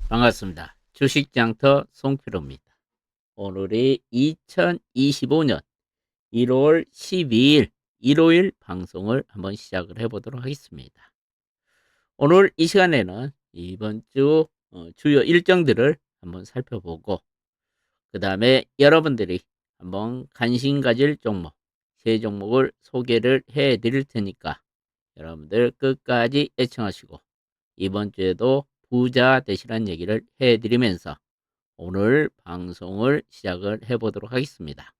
반갑습니다. 주식장터 송필호입니다. 오늘이 2025년 1월 12일 일요일 방송을 한번 시작을 해보도록 하겠습니다. 오늘 이 시간에는 이번 주 주요 일정들을 한번 살펴보고, 그 다음에 여러분들이 한번 관심 가질 종목, 세 종목을 소개를 해 드릴 테니까 여러분들 끝까지 애청하시고, 이번 주에도 부자 되시라는 얘기를 해 드리면서 오늘 방송을 시작을 해보도록 하겠습니다.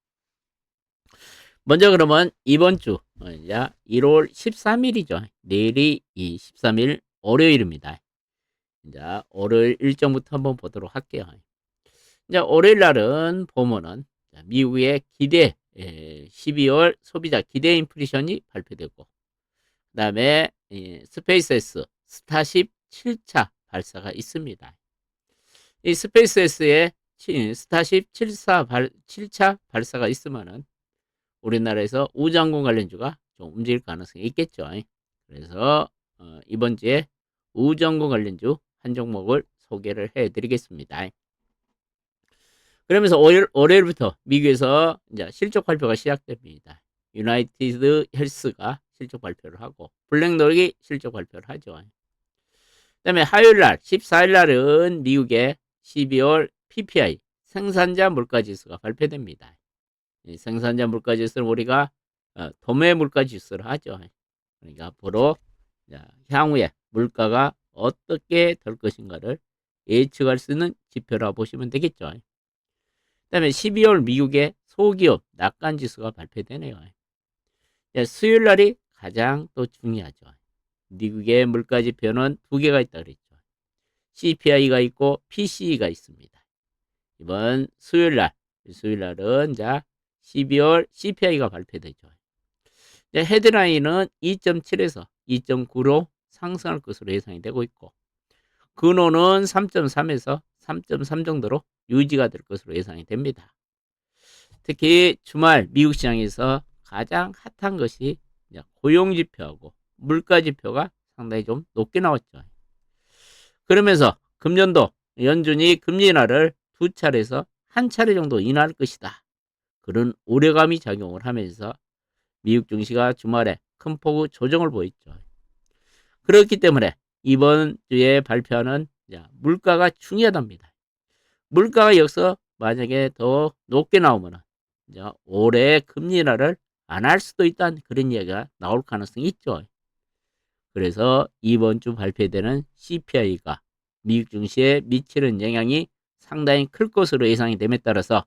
먼저 그러면 이번 주 이제 1월 13일이죠. 내일이 13일 월요일입니다. 이제 월요일 일정부터 한번 보도록 할게요. 이제 월요일 날은 보면은 미국의 기대 12월 소비자 기대 인플레이션이 발표되고, 그 다음에 스페이스X 스타쉽 7차 발사가 있습니다. 이 스페이스X의 스타쉽 7차 발사가 있으면은 우리나라에서 우주항공 관련주가 좀 움직일 가능성이 있겠죠. 그래서 이번 주에 우주항공 관련주 한 종목을 소개를 해드리겠습니다. 그러면서 월요일부터 미국에서 이제 실적 발표가 시작됩니다. 유나이티드 헬스가 실적 발표를 하고 블랙록이 실적 발표를 하죠. 그다음에 화요일 날 14일 날은 미국의 12월 PPI 생산자 물가지수가 발표됩니다. 이 생산자 물가지수를 우리가 도매 물가지수를 하죠. 그러니까 앞으로 향후에 물가가 어떻게 될 것인가를 예측할 수 있는 지표라고 보시면 되겠죠. 그다음에 12월 미국의 소기업 낙관지수가 발표되네요. 수요일 날이 가장 또 중요하죠. 미국의 물가지표는 두 개가 있다 그랬죠. CPI가 있고 PCE가 있습니다. 이번 수요일 날은 12월 CPI가 발표되죠. 헤드라인은 2.7에서 2.9로 상승할 것으로 예상이 되고 있고, 근호는 3.3에서 3.3 정도로 유지가 될 것으로 예상이 됩니다. 특히 주말 미국 시장에서 가장 핫한 것이 고용지표하고 물가지표가 상당히 좀 높게 나왔죠. 그러면서 금년도 연준이 금리 인하를 두 차례에서 한 차례 정도 인하할 것이다, 그런 우려감이 작용을 하면서 미국 증시가 주말에 큰 폭의 조정을 보였죠. 그렇기 때문에 이번 주에 발표하는 물가가 중요하답니다. 물가가 여기서 만약에 더 높게 나오면 올해 금리 인하를 안 할 수도 있다는 그런 이야기가 나올 가능성이 있죠. 그래서 이번 주 발표되는 CPI가 미국 증시에 미치는 영향이 상당히 클 것으로 예상이 됨에 따라서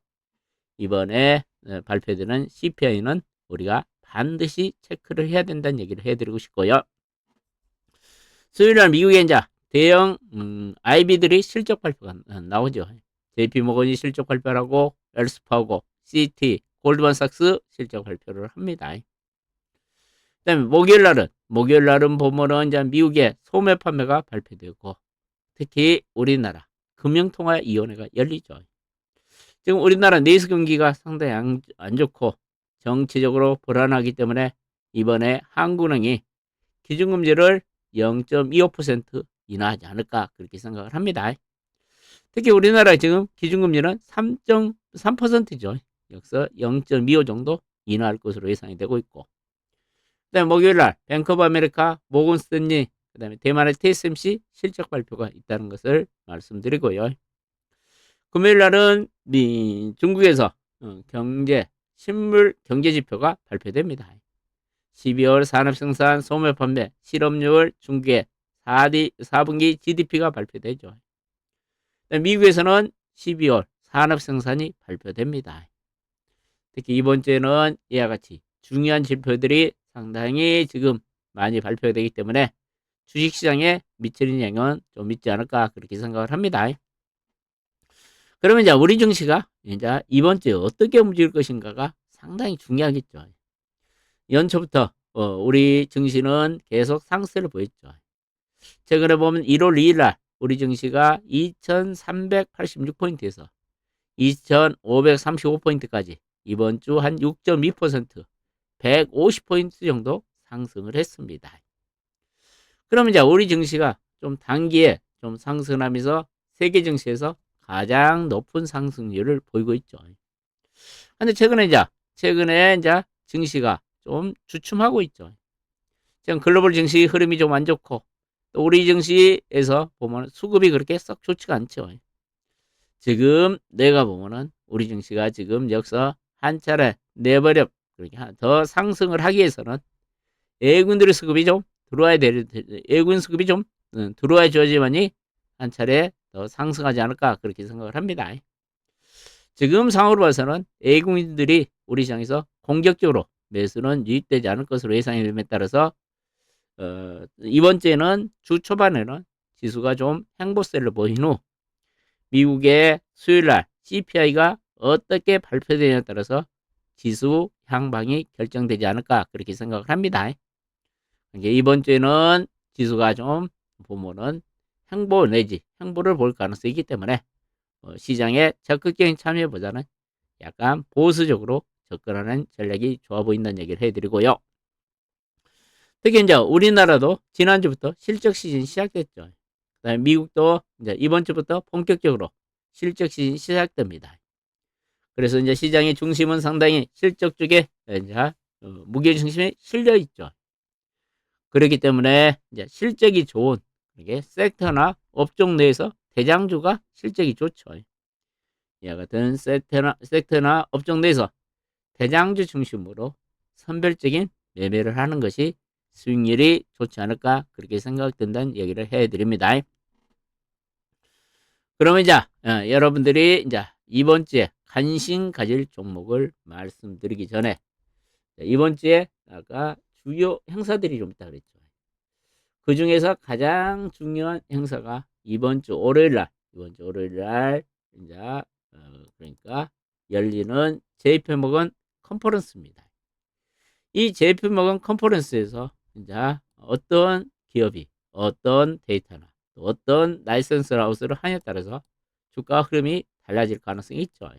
이번에 발표되는 CPI는 우리가 반드시 체크를 해야 된다는 얘기를 해드리고 싶고요. 수요일날 미국의 대형 IB들이 실적 발표가 나오죠. JP모건이 실적 발표를 하고 웰스파고, CT, 골드만삭스 실적 발표를 합니다. 그다음에 목요일 날은 보면은 이제 미국의 소매 판매가 발표되고, 특히 우리나라 금융통화위원회가 열리죠. 지금 우리나라 내수 경기가 상당히 안 좋고 정치적으로 불안하기 때문에 이번에 한국은행이 기준금리를 0.25% 인하하지 않을까 그렇게 생각을 합니다. 특히 우리나라 지금 기준금리는 3.3%죠. 여기서 0.25 정도 인하할 것으로 예상이 되고 있고, 그다음에 목요일날 뱅크 오브 아메리카, 모건스탠리, 그다음에 대만의 TSMC 실적 발표가 있다는 것을 말씀드리고요. 금요일날은 중국에서 실물 경제 지표가 발표됩니다. 12월 산업생산, 소매 판매, 실업률, 중국의 4분기 GDP가 발표되죠. 미국에서는 12월 산업생산이 발표됩니다. 특히 이번 주에는 이와 같이 중요한 지표들이 상당히 지금 많이 발표되기 때문에 주식시장에 미치는 영향은 좀 있지 않을까 그렇게 생각을 합니다. 그러면 우리 증시가 이번 주에 어떻게 움직일 것인가가 상당히 중요하겠죠. 연초부터 우리 증시는 계속 상승을 보였죠. 최근에 보면 1월 2일 날 우리 증시가 2386포인트에서 2535포인트까지 이번 주 한 6.2%, 150포인트 정도 상승을 했습니다. 그러면 우리 증시가 좀 단기에 좀 상승하면서 세계 증시에서 가장 높은 상승률을 보이고 있죠. 근데 최근에 증시가 좀 주춤하고 있죠. 지금 글로벌 증시 흐름이 좀 안 좋고, 또 우리 증시에서 보면 수급이 그렇게 썩 좋지가 않죠. 지금 내가 보면은 우리 증시가 지금 여기서 한 차례 내버려 그렇게 더 상승을 하기 위해서는 예군들의 수급이 좀 들어와야 될, 예군 수급이 좀 들어와 줘야지만이 한 차례 더 상승하지 않을까 그렇게 생각을 합니다. 지금 상황으로 봐서는 예군들이 우리 시장에서 공격적으로 매수는 유입되지 않을 것으로 예상이 됨에 따라서 이번 주에는 주 초반에는 지수가 좀 행보세를 보인 후 미국의 수요일날 CPI가 어떻게 발표되냐에 따라서 지수 향방이 결정되지 않을까 그렇게 생각을 합니다. 이번 주에는 지수가 좀 보면은 행보 내지 행보를 볼 가능성이 있기 때문에 시장에 적극적인 참여보다는 약간 보수적으로 접근하는 전략이 좋아 보인다는 얘기를 해드리고요. 특히 이제 우리나라도 지난주부터 실적 시즌이 시작됐죠. 그다음에 미국도 이제 이번 주부터 본격적으로 실적 시즌이 시작됩니다. 그래서 이제 시장의 중심은 상당히 실적 쪽에 이제 무게 중심에 실려 있죠. 그렇기 때문에 이제 실적이 좋은 이게 섹터나 업종 내에서 대장주가 실적이 좋죠. 이와 같은 섹터나 업종 내에서 대장주 중심으로 선별적인 매매를 하는 것이 수익률이 좋지 않을까 그렇게 생각된다는 얘기를 해드립니다. 그러면 이제 여러분들이 이제 이번 주에 관심 가질 종목을 말씀드리기 전에 이번 주에 아까 주요 행사들이 좀 있다 그랬죠. 그 중에서 가장 중요한 행사가 이번 주 월요일 날 이제 그러니까 열리는 JP모건 컨퍼런스입니다. 이 JP모건 컨퍼런스에서 이제 어떤 기업이 어떤 데이터나 또 어떤 라이선스 하우스를 하냐에 따라서 주가 흐름이 달라질 가능성이 있죠.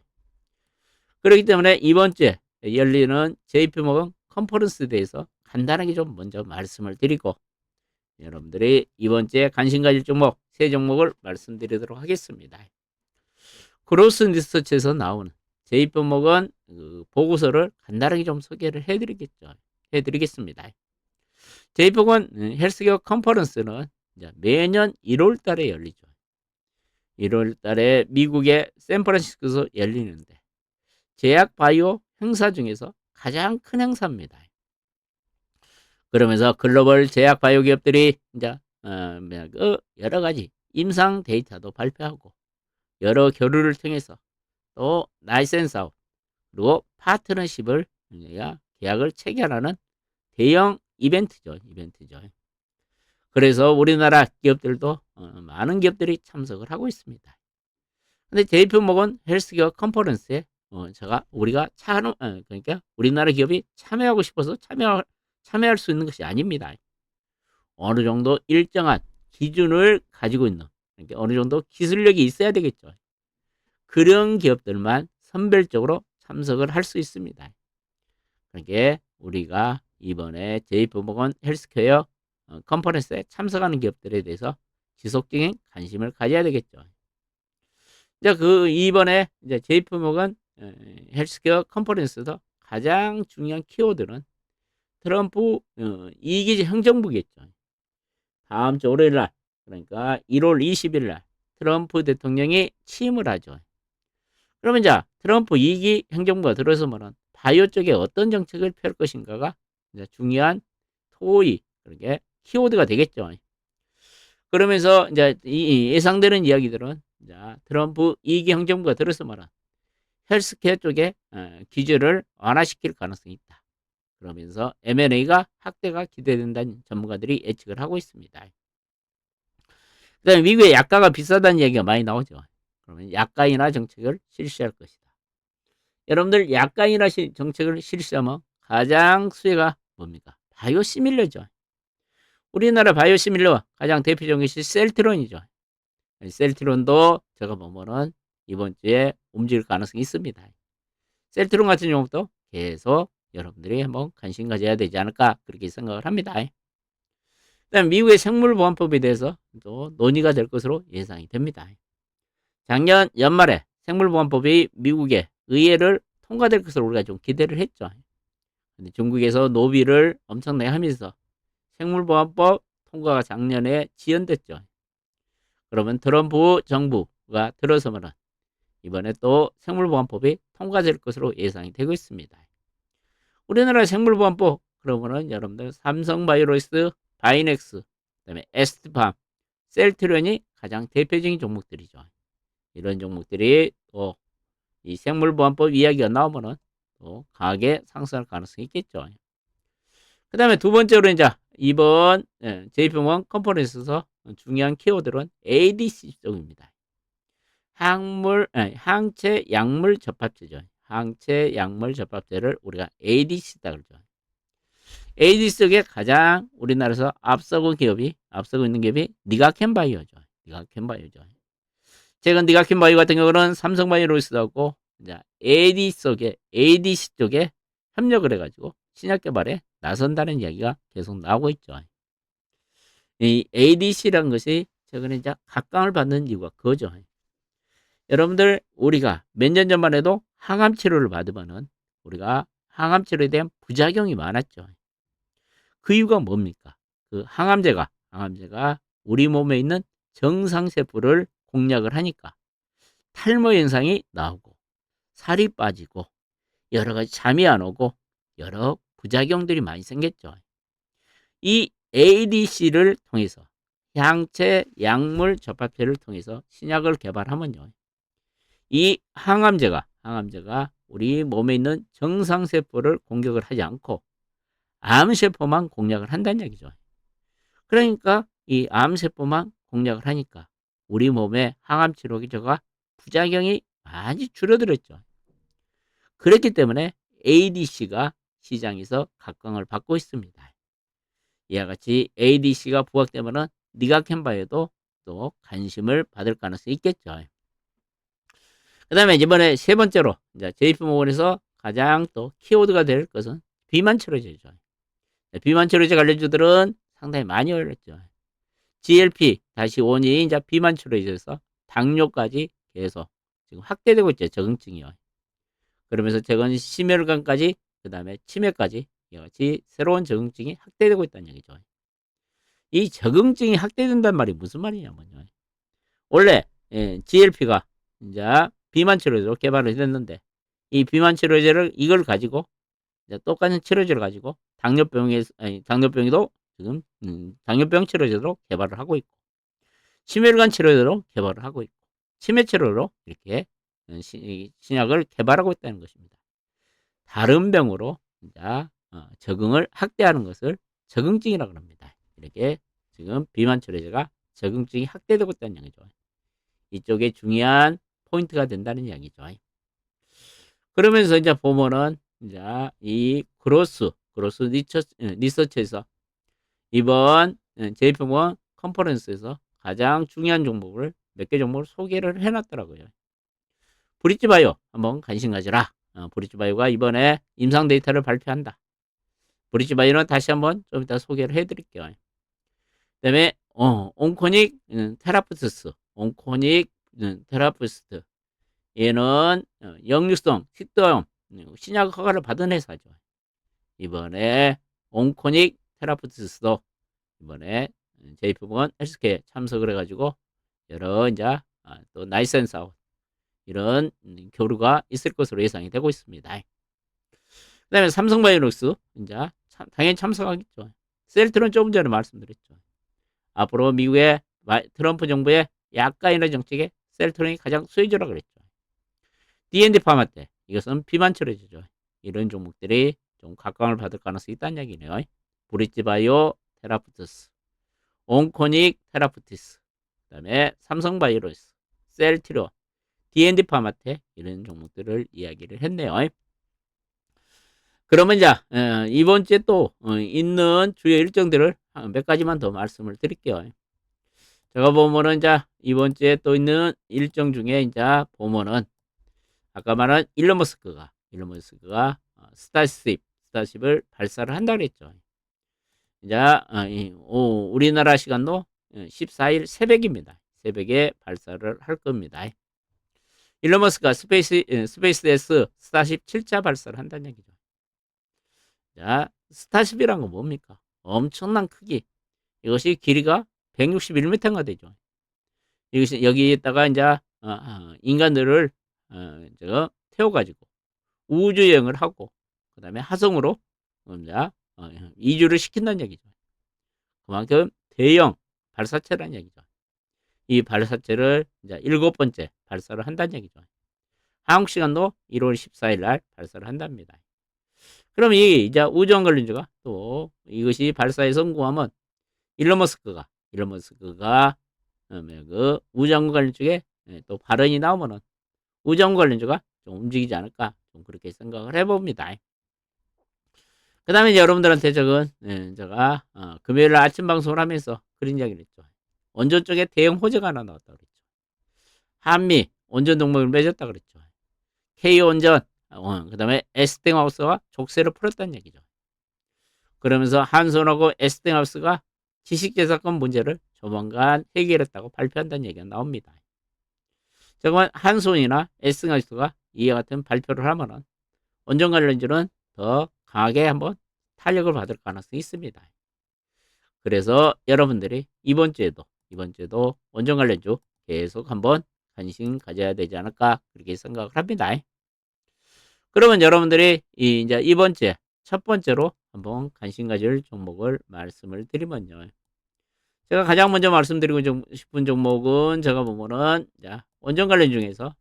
그렇기 때문에 이번 주에 열리는 JP모건 컨퍼런스에 대해서 간단하게 좀 먼저 말씀을 드리고 여러분들이 이번 주에 관심 가질 종목 세 종목을 말씀드리도록 하겠습니다. 크로스 리서치에서 나오는 JP모건 보고서를 간단하게 좀 소개를 해드리겠습니다. JP모건 헬스케어 컨퍼런스는 매년 1월 달에 열리죠. 1월 달에 미국의 샌프란시스코에서 열리는데 제약 바이오 행사 중에서 가장 큰 행사입니다. 그러면서 글로벌 제약 바이오 기업들이 이제 여러 가지 임상 데이터도 발표하고 여러 교류를 통해서 또 라이센스아웃 그리고 파트너십을 계약을 체결하는 대형 이벤트죠. 그래서 우리나라 기업들도 많은 기업들이 참석을 하고 있습니다. 근데 JP모건 헬스케어 컨퍼런스에 그러니까 우리나라 기업이 참여하고 싶어서 참여할 수 있는 것이 아닙니다. 어느 정도 일정한 기준을 가지고 있는 그러니까 어느 정도 기술력이 있어야 되겠죠. 그런 기업들만 선별적으로 참석을 할 수 있습니다. 그러니까 우리가 이번에 JP모건 헬스케어 컨퍼런스에 참석하는 기업들에 대해서 지속적인 관심을 가져야 되겠죠. 이제 이번에 이제 JP모건 헬스케어 컨퍼런스에서 가장 중요한 키워드는 트럼프 이기지 행정부겠죠. 다음 주 월요일 날 그러니까 1월 20일 날 트럼프 대통령이 취임을 하죠. 그러면 이제 트럼프 2기 행정부가 들어서면은 바이오 쪽에 어떤 정책을 펼 것인가가 이제 중요한 토의 그렇게 키워드가 되겠죠. 그러면서 이제 예상되는 이야기들은 이제 트럼프 2기 행정부가 들어서면은 헬스케어 쪽에 규제를 완화시킬 가능성이 있다. 그러면서 M&A가 확대가 기대된다는 전문가들이 예측을 하고 있습니다. 그다음에 미국의 약가가 비싸다는 얘기가 많이 나오죠. 그러면 약가 인하 정책을 실시할 것이다. 여러분들 약가 인하 정책을 실시하면 가장 수혜가 뭡니까? 바이오시밀러죠. 우리나라 바이오시밀러 가장 대표적인 것이 셀트론이죠. 셀트론도 제가 보면은 이번 주에 움직일 가능성이 있습니다. 셀트론 같은 경우도 계속 여러분들이 한번 관심 가져야 되지 않을까 그렇게 생각을 합니다. 그다음 미국의 생물보안법에 대해서 또 논의가 될 것으로 예상이 됩니다. 작년 연말에 생물보안법이 미국의 의회를 통과될 것을 우리가 좀 기대를 했죠. 근데 중국에서 노비를 엄청나게 하면서 생물보안법 통과가 작년에 지연됐죠. 그러면 트럼프 정부가 들어서면은 이번에 또 생물보안법이 통과될 것으로 예상이 되고 있습니다. 우리나라 생물보안법 그러면은 여러분들 삼성바이오로스, 바이넥스, 그다음에 에스트팜, 셀트리온이 가장 대표적인 종목들이죠. 이런 종목들이 또 이 생물보안법 이야기가 나오면은 또 강하게 상승할 가능성이 있겠죠. 그 다음에 두 번째로 이제 이번 JPMorgan 컨퍼런스에서 중요한 키워드는 ADC 쪽입니다. 항체 약물 접합제죠. 항체 약물 접합제를 우리가 ADC다 그러죠. ADC 쪽에 가장 우리나라에서 앞서고 있는 기업이 니가캔바이오죠. 니가캔바이오죠. 최근 니가캔바이오 같은 경우는 삼성바이오로스하고 이제 ADC 쪽에 협력을 해가지고 신약 개발에 나선다는 이야기가 계속 나오고 있죠. 이 ADC라는 것이 최근에 이제 각광을 받는 이유가 그거죠. 여러분들 우리가 몇 년 전만 해도 항암 치료를 받으면은 우리가 항암 치료에 대한 부작용이 많았죠. 그 이유가 뭡니까? 그 항암제가 우리 몸에 있는 정상세포를 공략을 하니까 탈모 현상이 나오고 살이 빠지고 여러 가지 잠이 안 오고 여러 부작용들이 많이 생겼죠. 이 ADC를 통해서 향체 약물 접합체를 통해서 신약을 개발하면요. 이 항암제가 우리 몸에 있는 정상세포를 공격을 하지 않고 암세포만 공략을 한다는 얘기죠. 그러니까 이 암세포만 공략을 하니까 우리 몸의 항암 치료제가 부작용이 많이 줄어들었죠. 그렇기 때문에 ADC가 시장에서 각광을 받고 있습니다. 이와 같이 ADC가 부각되면은 니가캔바이오도 또 관심을 받을 가능성이 있겠죠. 그 다음에 이번에 세 번째로 이제 JP모건에서 가장 또 키워드가 될 것은 비만 치료제죠. 비만 치료제 관련주들은 상당히 많이 올랐죠. GLP-1이 이제 비만 치료제에서 당뇨까지 계속 지금 확대되고 있죠. 적응증이요. 그러면서 최근 심혈관까지 그 다음에 치매까지 이와 같이 새로운 적응증이 확대되고 있다는 얘기죠. 이 적응증이 확대된다는 말이 무슨 말이냐면요. 원래 GLP가 이제 비만 치료제로 개발을 했는데 이 비만 치료제를 이걸 가지고 이제 똑같은 치료제를 가지고 당뇨병에도 지금 당뇨병 치료제로 개발을 하고 있고 심혈관 치료제로 개발을 하고 있고 치매 치료로 이렇게 신약을 개발하고 있다는 것입니다. 다른 병으로 이제 적응을 확대하는 것을 적응증이라고 합니다. 이렇게 지금 비만 치료제가 적응증이 확대되고 있다는 얘기죠. 이쪽에 중요한 포인트가 된다는 이야기죠. 그러면서 이제 보면은 이제 이 그로스 리서치에서 이번 JP모건 컨퍼런스에서 가장 중요한 종목을 몇 개 종목을 소개를 해놨더라고요. 브릿지바이오 한번 관심 가져라. 브릿지바이오가 이번에 임상 데이터를 발표한다. 브릿지바이오는 다시 한번 좀 이따 소개를 해드릴게요. 그다음에 온코닉 테라푸스트, 얘는 역류성 식도염 신약 허가를 받은 회사죠. 이번에 온코닉 테라푸스도 이번에 JP모건 헬스케어 참석을 해가지고 여러 이제 또 나이센스 아웃 이런 교류가 있을 것으로 예상이 되고 있습니다. 그 다음에 삼성바이오로스 이제 당연히 참석하겠죠. 셀트론 조금 전에 말씀드렸죠. 앞으로 미국의 트럼프 정부의 약가인의 정책에 셀트론이 가장 수혜주라고 그랬죠. D&D 파마 때 이것은 비만 치료제죠. 이런 종목들이 좀 각광을 받을 가능성이 있다는 얘기네요. 브릿지바이오 테라푸트스, 온코닉 테라푸티스, 그 다음에 삼성바이오로스, 셀트론, D&D 파마테 이런 종목들을 이야기를 했네요. 그러면 이제 이번 주에 또 있는 주요 일정들을 몇 가지만 더 말씀을 드릴게요. 제가 보면은 이제 이번 주에 또 있는 일정 중에 이제 보면은 아까 말한 일론 머스크가 스타쉽을 발사를 한다 그랬죠. 이제 우리나라 시간도 14일 새벽입니다. 새벽에 발사를 할 겁니다. 일론 머스크가 스페이스X 스타쉽 7차 발사를 한다는 얘기죠. 자, 스타쉽이란 건 뭡니까? 엄청난 크기. 이것이 길이가 161m가 되죠. 이것이 여기에다가 이제 인간들을 태워가지고 우주 여행을 하고 그다음에 화성으로 이제 이주를 시킨다는 얘기죠. 그만큼 대형 발사체라는 얘기죠. 이 발사체를 이제 7번째 발사를 한다는 얘기죠. 한국 시간도 1월 14일 날 발사를 한답니다. 그럼 이 이제 우주원 관련주가 또 이것이 발사에 성공하면 일론 머스크가 그 우주항공 관련 쪽에 또 발언이 나오면은 우주항공 관련주가 좀 움직이지 않을까 좀 그렇게 생각을 해봅니다. 그 다음에 여러분들한테 제가 금요일 날 아침 방송을 하면서 그런 이야기를 했죠. 원전 쪽에 대형 호재가 하나 나왔다고 그랬죠. 한미 원전 동맹을 맺었다 그랬죠. K원전, 그 다음에 에스팅하우스와 족쇄를 풀었다는 얘기죠. 그러면서 한손하고 에스팅하우스가 지식재산권 문제를 조만간 해결했다고 발표한다는 얘기가 나옵니다. 잠깐만 한손이나 에스팅하우스가 이와 같은 발표를 하면은 원전 관련주는 더 강하게 한번 탄력을 받을 가능성이 있습니다. 그래서 여러분들이 이번 주에도 원전 관련주 계속 한번 관심 가져야 되지 않을까 그렇게 생각을 합니다. 그러면 여러분들이 이제 이번 주에 첫 번째로 한번 관심 가질 종목을 말씀을 드리면요. 제가 가장 먼저 말씀드리고 싶은 종목은 제가 보면은 원전 관련 중에서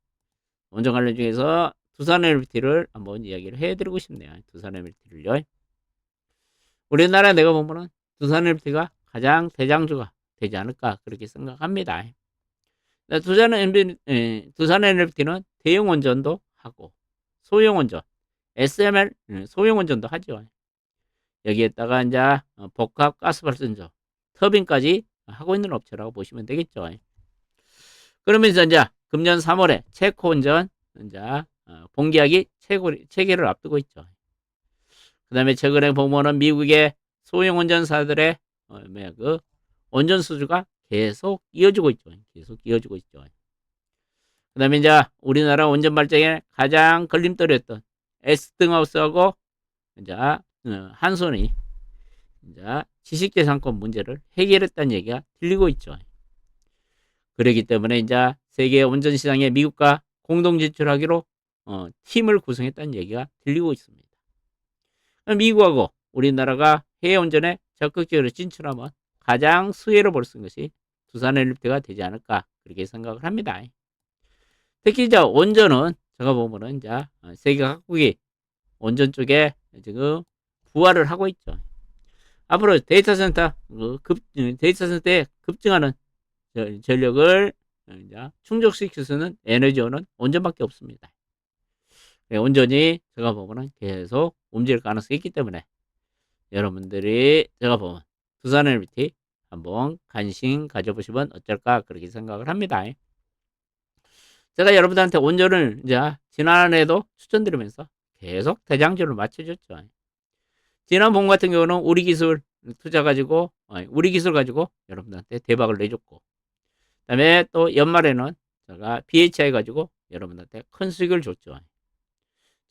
두산 LPT를 한번 이야기를 해드리고 싶네요. 두산 LPT를요. 우리나라 내가 보면은 두산 LPT가 가장 대장주가 되지 않을까 그렇게 생각합니다. 두산 LPT는 대형 원전도 하고 소형 원전, SMR 소형 원전도 하죠. 여기에다가 이제 복합 가스 발전소, 터빈까지 하고 있는 업체라고 보시면 되겠죠. 그러면서 이제 금년 3월에 체코 원전 이제 본계약이 체결을 앞두고 있죠. 그 다음에 최근에 보면은 미국의 소형 원전사들의 그 원전 수주가 계속 이어지고 있죠. 그 다음에 이제 우리나라 원전 발전에 가장 걸림돌이었던 에스팅하우스하고 이제 한손이 이제 지식재산권 문제를 해결했다는 얘기가 들리고 있죠. 그렇기 때문에 이제 세계 원전 시장에 미국과 공동 진출하기로 팀을 구성했다는 얘기가 들리고 있습니다. 미국하고 우리나라가 해외 원전에 적극적으로 진출하면 가장 수혜로 볼 수 있는 것이 두산 LPT가 되지 않을까 그렇게 생각을 합니다. 특히 이제 원전은 제가 보면은 이제 세계 각국이 원전 쪽에 지금 부활을 하고 있죠. 앞으로 데이터센터에 급증하는 전력을 충족시킬 수 있는 에너지원은 원전밖에 없습니다. 원전이 제가 보면은 계속 움직일 가능성이 있기 때문에 여러분들이 제가 보면 두산 LPT 한번 관심 가져보시면 어쩔까 그렇게 생각을 합니다. 제가 여러분들한테 원전을 이제 지난해에도 추천드리면서 계속 대장주를 맞춰줬죠. 지난 봄 같은 경우는 우리 기술 가지고 여러분들한테 대박을 내줬고, 그다음에 또 연말에는 제가 BHI 가지고 여러분들한테 큰 수익을 줬죠.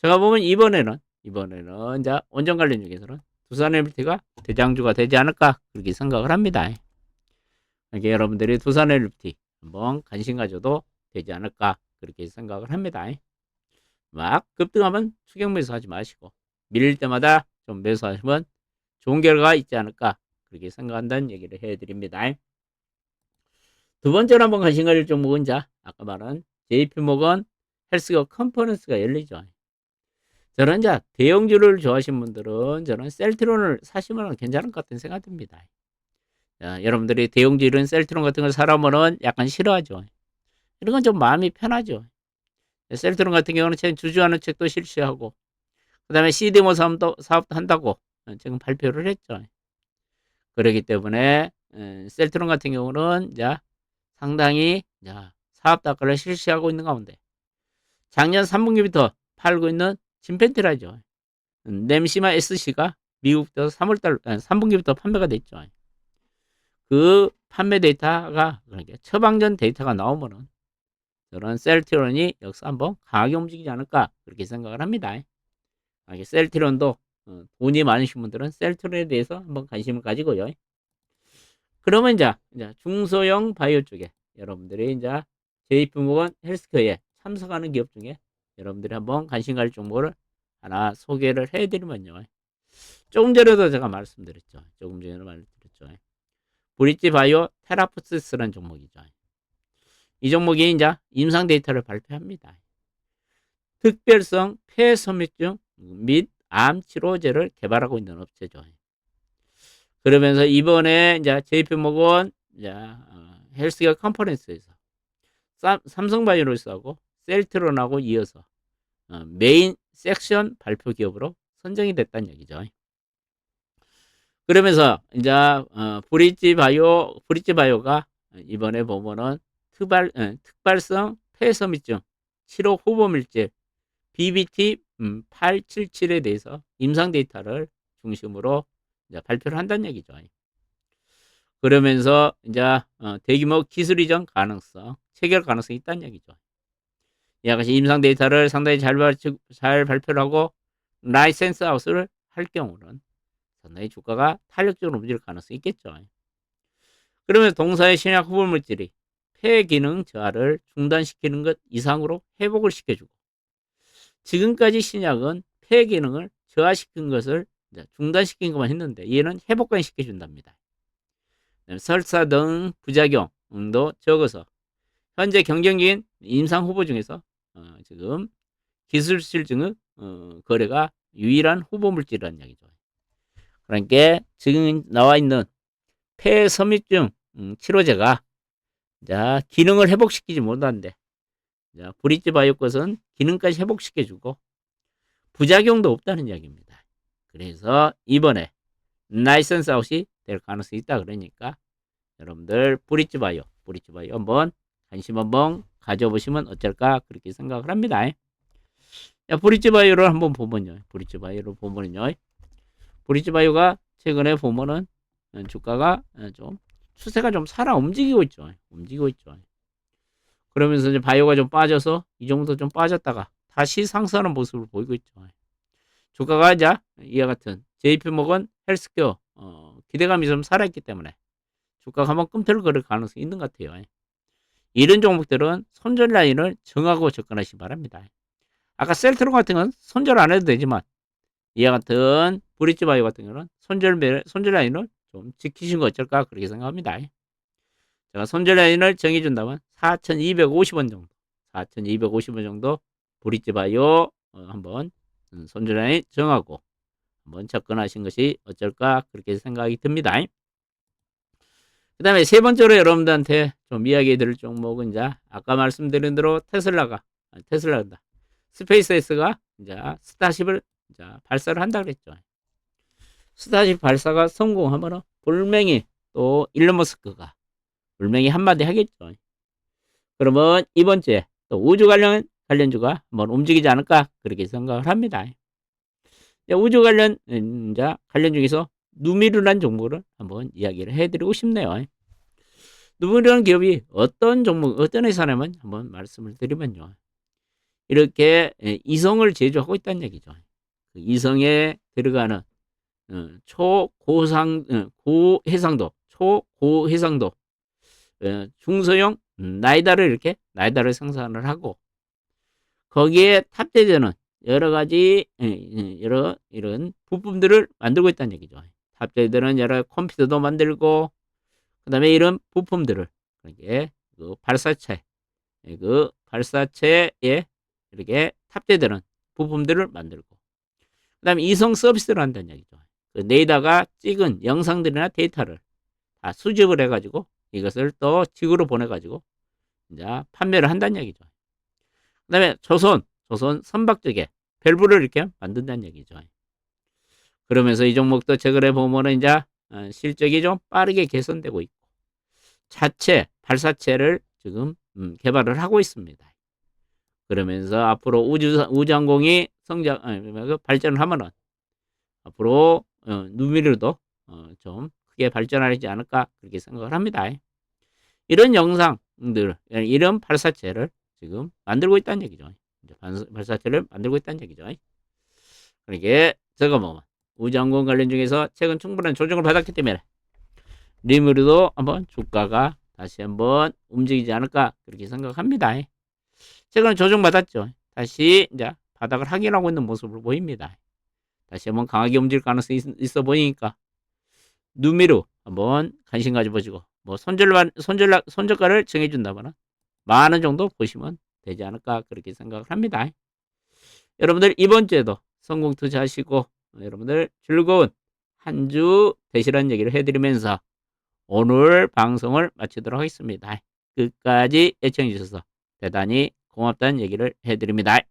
제가 보면 이번에는 이제 원전 관련 중에서는 두산 LPT가 대장주가 되지 않을까 그렇게 생각을 합니다. 그러니까 여러분들이 두산 LPT 한번 관심 가져도 되지 않을까 그렇게 생각을 합니다. 막 급등하면 추격 매수하지 마시고 밀릴 때마다 좀 매수하시면 좋은 결과가 있지 않을까 그렇게 생각한다는 얘기를 해드립니다. 두 번째로 한번 관심 가질 종목은 아까 말한 JP모건 헬스케어 컨퍼런스가 열리죠. 저는 대형주를 좋아하시는 분들은 저는 셀트론을 사시면 괜찮을 것 같은 생각이 듭니다. 여러분들이 대형주 이런 셀트론 같은 걸 사라면은 약간 싫어하죠. 이런 건 좀 마음이 편하죠. 셀트론 같은 경우는 주주하는 책도 실시하고 그 다음에 CD모 사업도 한다고 지금 발표를 했죠. 그렇기 때문에 셀트론 같은 경우는 상당히 사업 단가를 실시하고 있는 가운데 작년 3분기부터 팔고 있는 진펜테라죠. 넴시마 SC가 미국에서 3분기부터 판매가 됐죠. 그 판매 데이터가 그러니까 처방전 데이터가 나오면은 저런 셀트론이 여기서 한번 강하게 움직이지 않을까 그렇게 생각을 합니다. 셀트론도 돈이 많으신 분들은 셀트론에 대해서 한번 관심을 가지고요. 그러면 이제 중소형 바이오 쪽에 여러분들이 이제 JP모건 헬스케어에 참석하는 기업 중에 여러분들이 한번 관심 가질 정보를 하나 소개를 해드리면요. 조금 전에도 제가 말씀드렸죠. 브릿지 바이오 테라푸시스라는 종목이죠. 이 종목이 이제 임상 데이터를 발표합니다. 특별성 폐섬유증 및 암 치료제를 개발하고 있는 업체죠. 그러면서 이번에 이제 JP모건 헬스케어 컨퍼런스에서 삼성바이오로스하고 셀트론하고 이어서 메인 섹션 발표 기업으로 선정이 됐다는 얘기죠. 그러면서 이제 브릿지 바이오가 이번에 보면은 특발성 폐섬유증 치료 후보 물질 BBT 877에 대해서 임상 데이터를 중심으로 이제 발표를 한다는 얘기죠. 그러면서 이제 대규모 기술 이전 가능성, 체결 가능성이 있다는 얘기죠. 이와 같이 임상 데이터를 상당히 잘 발표를 하고 라이센스 아웃을 할 경우는 상당히 주가가 탄력적으로 움직일 가능성이 있겠죠. 그러면서 동사의 신약 후보 물질이 폐 기능 저하를 중단시키는 것 이상으로 회복을 시켜주고, 지금까지 신약은 폐 기능을 저하시킨 것을 중단시킨 것만 했는데 얘는 회복까지 시켜준답니다. 설사 등 부작용도 적어서 현재 경쟁적인 임상 후보 중에서 지금 기술실 증의 거래가 유일한 후보 물질이라는 이야기죠. 그러니까 지금 나와 있는 폐섬유증 치료제가 기능을 회복시키지 못하는데 브릿지 바이오 것은 기능까지 회복시켜주고 부작용도 없다는 이야기입니다. 그래서 이번에 라이선스 아웃이 될 가능성이 있다. 그러니까 여러분들 브릿지 바이오 한번 관심 한번 가져보시면 어쩔까 그렇게 생각을 합니다. 브릿지 바이오를 한번 보면요. 브릿지 바이오가 최근에 보면은 주가가 좀 추세가 좀 살아 움직이고 있죠. 그러면서 이제 바이오가 좀 빠져서 이 정도 좀 빠졌다가 다시 상승하는 모습을 보이고 있죠. 주가가 이제 이와 같은 JP모건 헬스케어 기대감이 좀 살아있기 때문에 주가가 한번 꿈틀 거릴 가능성이 있는 것 같아요. 이런 종목들은 손절 라인을 정하고 접근하시기 바랍니다. 아까 셀트론 같은 건 손절 안 해도 되지만 이와 같은 브릿지 바이오 같은 경우는 손절 라인을 좀 지키신 거 어쩔까 그렇게 생각합니다. 제가 손절 라인을 정해준다면 4,250원 정도, 4,250원 정도 브릿지 바이오 한번 손절 라인 정하고 한번 접근하신 것이 어쩔까 그렇게 생각이 듭니다. 그 다음에 세 번째로 여러분들한테 좀 이야기 드릴 종목은 이제 아까 말씀드린 대로 테슬라다. 스페이스X가 이제 스타쉽을 발사를 한다 그랬죠. 스타쉽 발사가 성공하면 불명히 또 일론 머스크가 불명히 한마디 하겠죠. 그러면 이번 주에 또 우주 관련주가 한번 움직이지 않을까 그렇게 생각을 합니다. 우주 관련 중에서 누미르라는 종목을 한번 이야기를 해드리고 싶네요. 누미르라는 기업이 어떤 회사냐면 한번 말씀을 드리면요. 이렇게 이성을 제조하고 있다는 얘기죠. 그 이성에 들어가는 초고해상도 중소형 나이다를 생산을 하고 거기에 탑재되는 여러 가지 이런 부품들을 만들고 있다는 얘기죠. 탑재되는 여러 컴퓨터도 만들고 그다음에 이런 부품들을 그 발사체에 이렇게 탑재되는 부품들을 만들고 그다음에 이성 서비스를 한다는 얘기죠. 그 레이더가 찍은 영상들이나 데이터를 다 수집을 해가지고 이것을 또 지구로 보내가지고 이제 판매를 한다는 얘기죠. 그다음에 조선 선박적에 밸브를 이렇게 만든다는 얘기죠. 그러면서 이 종목도 최근에 보면은 이제 실적이 좀 빠르게 개선되고 있고 자체 발사체를 지금 개발을 하고 있습니다. 그러면서 앞으로 우주항공이 발전을 하면은 앞으로 누미르도 좀 크게 발전하지 않을까 그렇게 생각을 합니다. 이런 영상들, 이런 발사체를 지금 만들고 있다는 얘기죠. 이제 발사체를 만들고 있다는 얘기죠. 그러니까 저거 뭐 우주항공 관련 중에서 최근 충분한 조정을 받았기 때문에 림으로도 한번 주가가 다시 한번 움직이지 않을까 그렇게 생각합니다. 최근 조정받았죠. 다시 이제 바닥을 확인하고 있는 모습으로 보입니다. 다시 한번 강하게 움직일 가능성이 있어 보이니까 누미로 한번 관심 가져보시고 뭐 손절가를 정해준다거나 만원 정도 보시면 되지 않을까 그렇게 생각을 합니다. 여러분들 이번 주에도 성공 투자하시고 여러분들 즐거운 한 주 되시라는 얘기를 해드리면서 오늘 방송을 마치도록 하겠습니다. 끝까지 애청해 주셔서 대단히 고맙다는 얘기를 해드립니다.